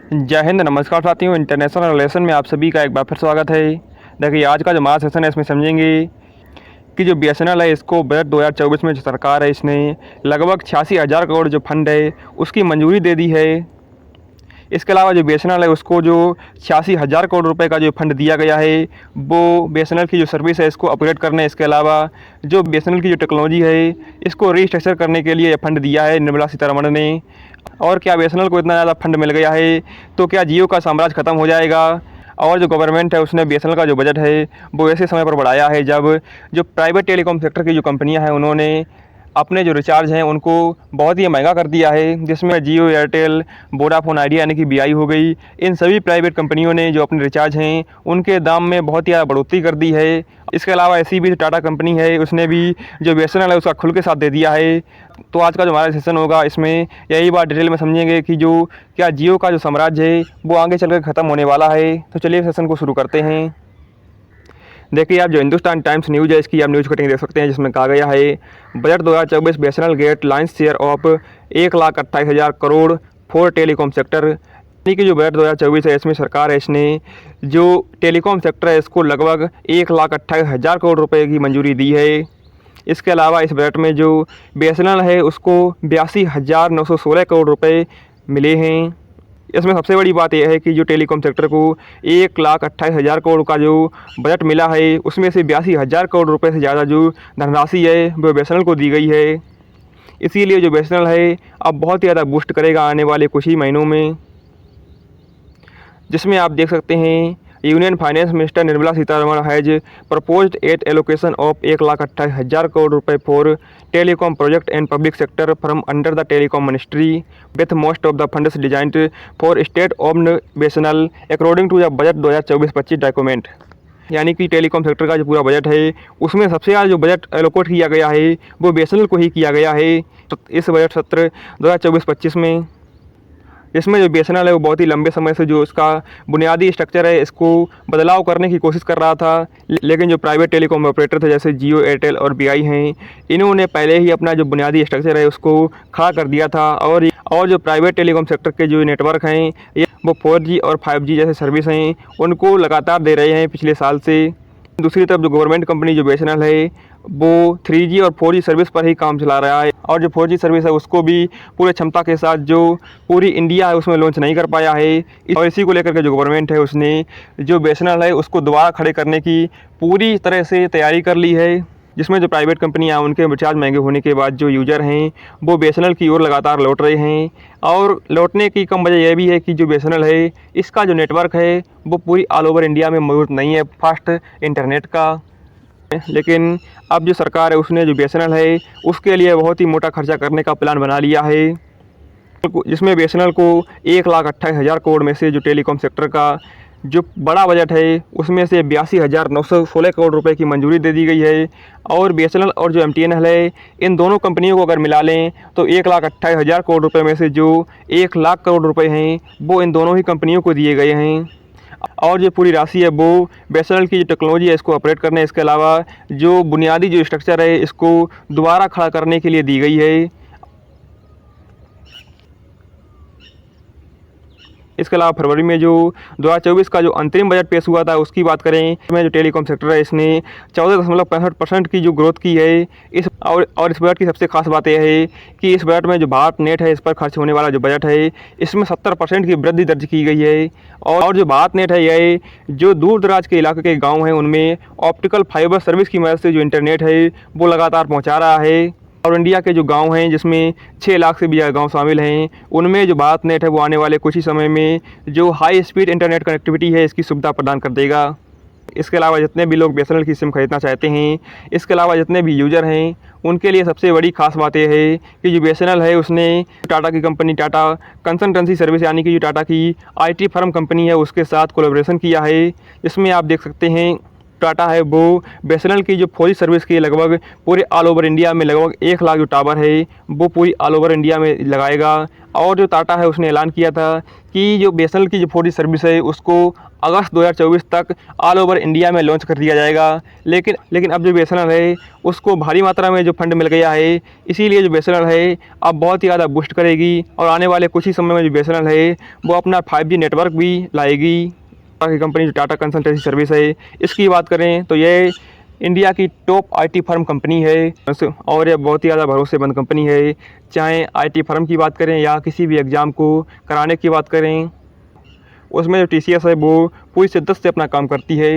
जय हिंद, नमस्कार साथियों। इंटरनेशनल रिलेशन में आप सभी का एक बार फिर स्वागत है। देखिए, आज का जो हमारा सेशन है इसमें समझेंगे कि जो बीएसएनएल है इसको बजट 2024 में जो सरकार है इसने लगभग 86,000 करोड़ जो फंड है उसकी मंजूरी दे दी है। इसके अलावा जो बीएसएनएल है उसको जो 86,000 करोड़ रुपए का जो फंड दिया गया है वो बीएसएनएल की जो सर्विस है इसको अपग्रेड करने, इसके अलावा जो बीएसएनएल की जो टेक्नोलॉजी है इसको रीस्ट्रक्चर करने के लिए फंड दिया है निर्मला सीतारमण ने। और क्या बीएसएनएल को इतना ज़्यादा फंड मिल गया है तो क्या जियो का साम्राज्य खत्म हो जाएगा? और जो गवर्नमेंट है उसने बीएसएनएल का जो बजट है वो ऐसे समय पर बढ़ाया है जब जो प्राइवेट टेलीकॉम सेक्टर की जो कंपनियां हैं उन्होंने अपने जो रिचार्ज हैं उनको बहुत ही महंगा कर दिया है, जिसमें जियो, एयरटेल, वोडाफोन आइडिया यानी कि वीआई हो गई। इन सभी प्राइवेट कंपनियों ने जो अपने रिचार्ज हैं उनके दाम में बहुत ही ज़्यादा बढ़ोतरी कर दी है। इसके अलावा ऐसी भी टाटा कंपनी है उसने भी जो बीएसएनएल है उसका खुल के साथ दे दिया है। तो आज का जो हमारा सेशन होगा इसमें यही बात डिटेल में समझेंगे कि जो क्या जियो का जो साम्राज्य है वो आगे चलकर ख़त्म होने वाला है। तो चलिए सेशन को शुरू करते हैं। देखिए, आप जो हिंदुस्तान टाइम्स न्यूज़ है इसकी आप न्यूज़ कटिंग देख सकते हैं, जिसमें कहा गया है budget 2024 BSNL get lines share of 1,28,000 crore for telecom sector. यानी कि जो बजट 2024 है इसमें सरकार है इसने जो टेलीकॉम सेक्टर है इसको लगभग 1,28,000 करोड़ रुपए की मंजूरी दी है। इसके अलावा इस बजट में जो बीएसएनएल है उसको 82,916 करोड़ रुपए मिले हैं। इसमें सबसे बड़ी बात यह है कि जो टेलीकॉम सेक्टर को 1,28,000 करोड़ का जो बजट मिला है उसमें से 82,000 करोड़ रुपए से ज़्यादा जो धनराशि है वो बीएसएनएल को दी गई है। इसीलिए जो बीएसएनएल है अब बहुत ही ज़्यादा बूस्ट करेगा आने वाले कुछ ही महीनों में, जिसमें आप देख सकते हैं union finance minister Nirmala Sitharaman has proposed at allocation of 1,28,000 crore रुपए for telecom project and public sector from under the telecom ministry with most of the funds designed for state owned BSNL according to the budget 2024-25 document. यानी कि telecom sector का जो पूरा budget है उसमें सबसे ज़्यादा जो बजट एलोकेट किया गया है वो बीएसएनएल को ही किया गया है तो इस बजट सत्र 2024-25 में। इसमें जो बीएसएनएल है वो बहुत ही लंबे समय से जो इसका बुनियादी स्ट्रक्चर है इसको बदलाव करने की कोशिश कर रहा था, लेकिन जो प्राइवेट टेलीकॉम ऑपरेटर थे जैसे जियो, एयरटेल और वीआई हैं इन्होंने पहले ही अपना जो बुनियादी स्ट्रक्चर है उसको खड़ा कर दिया था। और जो प्राइवेट टेलीकॉम सेक्टर के जो नेटवर्क हैं ये वो 4G और 5G जैसे सर्विस हैं उनको लगातार दे रहे हैं पिछले साल से। दूसरी तरफ जो गवर्नमेंट कंपनी जो बीएसएनएल है वो 3G और 4G सर्विस पर ही काम चला रहा है और जो 4G सर्विस है उसको भी पूरे क्षमता के साथ जो पूरी इंडिया है उसमें लॉन्च नहीं कर पाया है। और इसी को लेकर के जो गवर्नमेंट है उसने जो बीएसएनएल है उसको दोबारा खड़े करने की पूरी तरह से तैयारी कर ली है, जिसमें जो प्राइवेट कंपनियां उनके रिचार्ज महंगे होने के बाद जो यूज़र हैं वो बीएसएनएल की ओर लगातार लौट रहे हैं। और लौटने की कम वजह यह भी है कि जो बीएसएनएल है इसका जो नेटवर्क है वो पूरी ऑल ओवर इंडिया में मौजूद नहीं है फास्ट इंटरनेट का। लेकिन अब जो सरकार है उसने जो बीएसएनएल है उसके लिए बहुत ही मोटा खर्चा करने का प्लान बना लिया है, जिसमें बीएसएनएल को 1,28,000 करोड़ में से जो टेलीकॉम सेक्टर का जो बड़ा बजट है उसमें से 82,916 करोड़ रुपए की मंजूरी दे दी गई है। और बीएसएनएल और जो एमटीएनएल है इन दोनों कंपनियों को अगर मिला लें तो 1,28,000 करोड़ रुपए में से जो 1 लाख करोड़ रुपए हैं वो इन दोनों ही कंपनियों को दिए गए हैं। और जो पूरी राशि है वो बीएसएनएल की जो टेक्नोलॉजी है इसको अपग्रेड करने, इसके अलावा जो बुनियादी जो स्ट्रक्चर है इसको दोबारा खड़ा करने के लिए दी गई है। इसके अलावा फरवरी में जो 2024 का जो अंतरिम बजट पेश हुआ था उसकी बात करें, इसमें जो टेलीकॉम सेक्टर है इसने 14.65% की जो ग्रोथ की है। इस बजट की सबसे खास बात यह है कि इस बजट में जो भारत नेट है इस पर खर्च होने वाला जो बजट है इसमें 70% की वृद्धि दर्ज की गई है। और जो भारत नेट है यह जो दूर दराज के इलाके के गाँव हैं उनमें ऑप्टिकल फाइबर सर्विस की मदद से जो इंटरनेट है वो लगातार पहुँचा रहा है। और इंडिया के जो गांव हैं जिसमें 6 लाख से भी ज़्यादा गाँव शामिल हैं उनमें जो भारत नेट है वो आने वाले कुछ ही समय में जो हाई स्पीड इंटरनेट कनेक्टिविटी है इसकी सुविधा प्रदान कर देगा। इसके अलावा जितने भी लोग बीएसएनएल की सिम खरीदना चाहते हैं, इसके अलावा जितने भी यूज़र हैं उनके लिए सबसे बड़ी खास बात यह है कि जो बीएसएनएल है उसने टाटा की कंपनी टाटा कंसल्टेंसी सर्विस यानी कि जो टाटा की आईटी फर्म कंपनी है उसके साथ कोलैबोरेशन किया है। इसमें आप देख सकते हैं टाटा है वो बीएसएनएल की जो 4G सर्विस की लगभग पूरे ऑल ओवर इंडिया में लगभग 1 लाख जो टावर है वो पूरी ऑल ओवर इंडिया में लगाएगा। और जो टाटा है उसने ऐलान किया था कि जो बीएसएनएल की जो 4G सर्विस है उसको अगस्त 2024 तक ऑल ओवर इंडिया में लॉन्च कर दिया जाएगा। लेकिन अब जो BSNL है उसको भारी मात्रा में जो फंड मिल गया है, इसीलिए जो BSNL है अब बहुत ही ज़्यादा बूस्ट करेगी और आने वाले कुछ ही समय में जो BSNL है वो अपना 5G नेटवर्क भी लाएगी। की कंपनी जो टाटा कंसल्टेंसी सर्विस है, इसकी बात करें तो ये इंडिया की टॉप IT फर्म कंपनी है और ये बहुत ही ज़्यादा भरोसेमंद कंपनी है। चाहे IT फर्म की बात करें या किसी भी एग्ज़ाम को कराने की बात करें, उसमें जो TCS है वो पूरी शिद्दत से अपना काम करती है।